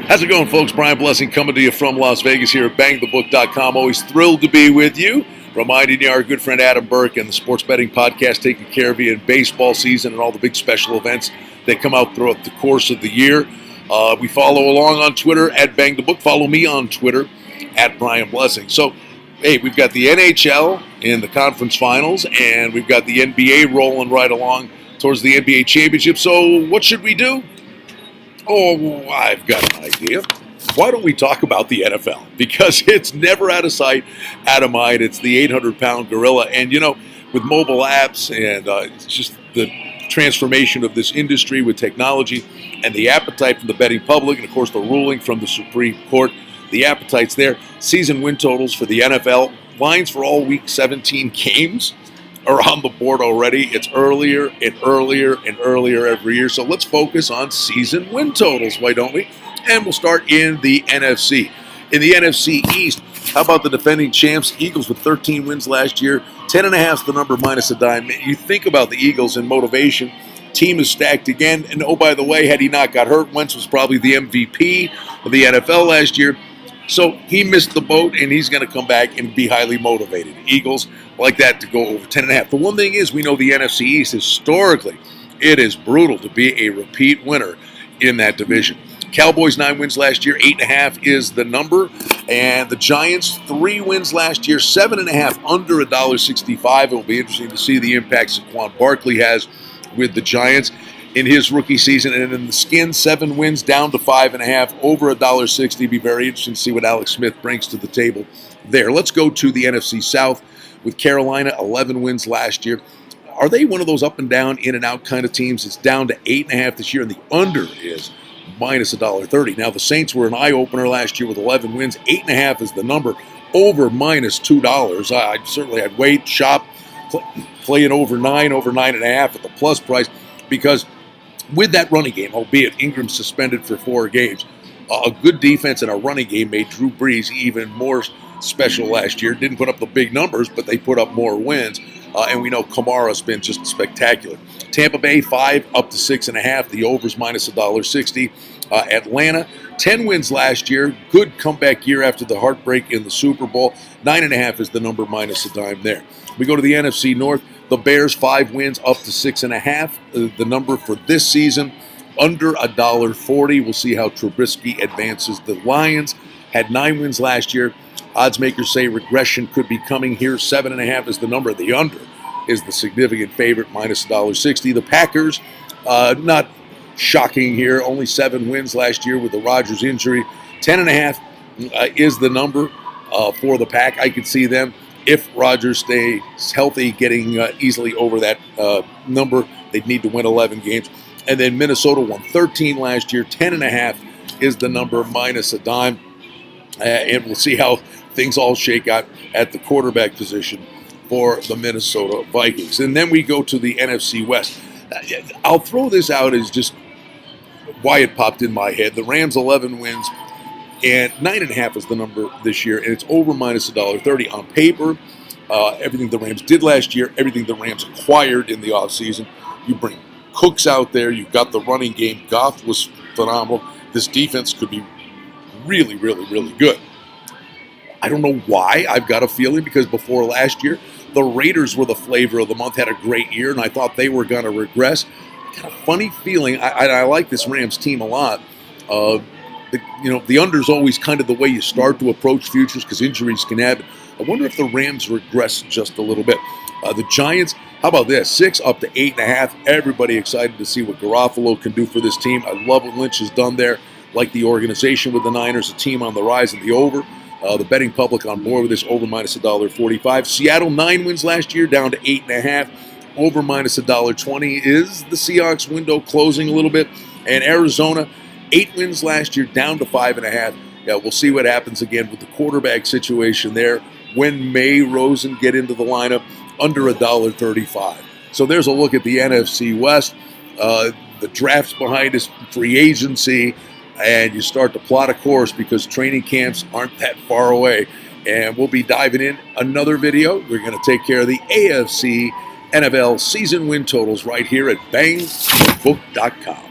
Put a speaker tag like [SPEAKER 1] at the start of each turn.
[SPEAKER 1] How's it going, folks? Brian Blessing coming to you from Las Vegas here at bangthebook.com. Always thrilled to be with you. Reminding you, our good friend Adam Burke and the Sports Betting Podcast taking care of you in baseball season and all the big special events that come out throughout the course of the year. We follow along on Twitter at bangthebook. Follow me on Twitter at Brian Blessing. So, hey, we've got the NHL in the conference finals, and we've got the NBA rolling right along towards the NBA championship. So what should we do? Oh, I've got an idea. Why don't we talk about the NFL? Because it's never out of sight, out of mind. It's the 800-pound gorilla. And, you know, with mobile apps and it's just the transformation of this industry with technology and the appetite from the betting public and, of course, the ruling from the Supreme Court, the appetite's there. Season win totals for the NFL, lines for all Week 17 games are on the board already. It's earlier and earlier and earlier every year. So let's focus on season win totals, why don't we? And we'll start in the NFC. In the NFC East, how about the defending champs, Eagles with 13 wins last year. 10.5 is the number minus a dime. You think about the Eagles and motivation. Team is stacked again. And oh, by the way, had he not got hurt, Wentz was probably the MVP of the NFL last year. So he missed the boat, and he's going to come back and be highly motivated. Eagles like that to go over 10.5. The one thing is, we know the NFC East, historically, it is brutal to be a repeat winner in that division. Cowboys, 9 wins last year, 8.5 is the number. And the Giants, 3 wins last year, 7.5 under $1.65. It will be interesting to see the impact Saquon Barkley has with the Giants in his rookie season. And in the Skins, 7 wins down to 5.5, over $1.60. Be very interesting to see what Alex Smith brings to the table there. Let's go to the NFC South with Carolina, 11 wins last year. Are they one of those up and down, in and out kind of teams? It's down to 8.5 this year, and the under is minus $1.30. Now, the Saints were an eye-opener last year with 11 wins. 8.5 is the number, over minus $2. I'd wait, shop, play it over 9, over 9.5 at the plus price, because with that running game, albeit Ingram suspended for 4 games, a good defense and a running game made Drew Brees even more special last year. Didn't put up the big numbers, but they put up more wins. And we know Kamara's been just spectacular. Tampa Bay, 5 up to 6.5. The over's minus $1.60. Atlanta, 10 wins last year. Good comeback year after the heartbreak in the Super Bowl. 9.5 is the number, minus a dime there. We go to the NFC North. The Bears, 5 wins up to 6.5. The number for this season, under $1.40. We'll see how Trubisky advances. The Lions had 9 wins last year. Oddsmakers say regression could be coming here. 7.5 is the number. The under is the significant favorite, minus $1.60. The Packers, not shocking here, only 7 wins last year with the Rodgers injury. 10.5 is the number for the Pack. I could see them, if Rodgers stays healthy, getting easily over that number. They'd need to win 11 games. And then Minnesota won 13 last year. 10.5 is the number, minus a dime. And we'll see how things all shake out at the quarterback position for the Minnesota Vikings. And then we go to the NFC West. I'll throw this out as just why it popped in my head. The Rams, 11 wins, and 9.5 is the number this year, and it's over minus $1.30 on paper. Everything the Rams did last year, everything the Rams acquired in the offseason. You bring Cooks out there, you've got the running game. Goff was phenomenal. This defense could be really, really, really good. I don't know why. I've got a feeling because before last year, the Raiders were the flavor of the month, had a great year, and I thought they were going to regress. Got a funny feeling. I like this Rams team a lot. The under's always kind of the way you start to approach futures because injuries can happen. I wonder if the Rams regress just a little bit. The Giants, how about this? 6 up to 8.5. Everybody excited to see what Garoppolo can do for this team. I love what Lynch has done there. Like the organization with the Niners, a team on the rise and the over. The betting public on board with this, over minus $1.45. Seattle, 9 wins last year, down to 8.5. Over minus $1.20. Is the Seahawks window closing a little bit? And Arizona, 8 wins last year, down to 5.5. Yeah, we'll see what happens again with the quarterback situation there. When may Rosen get into the lineup? Under $1.35. So there's a look at the NFC West. The draft's behind us, free agency, and you start to plot a course because training camps aren't that far away. And we'll be diving in another video. We're going to take care of the AFC NFL season win totals right here at bangthebook.com.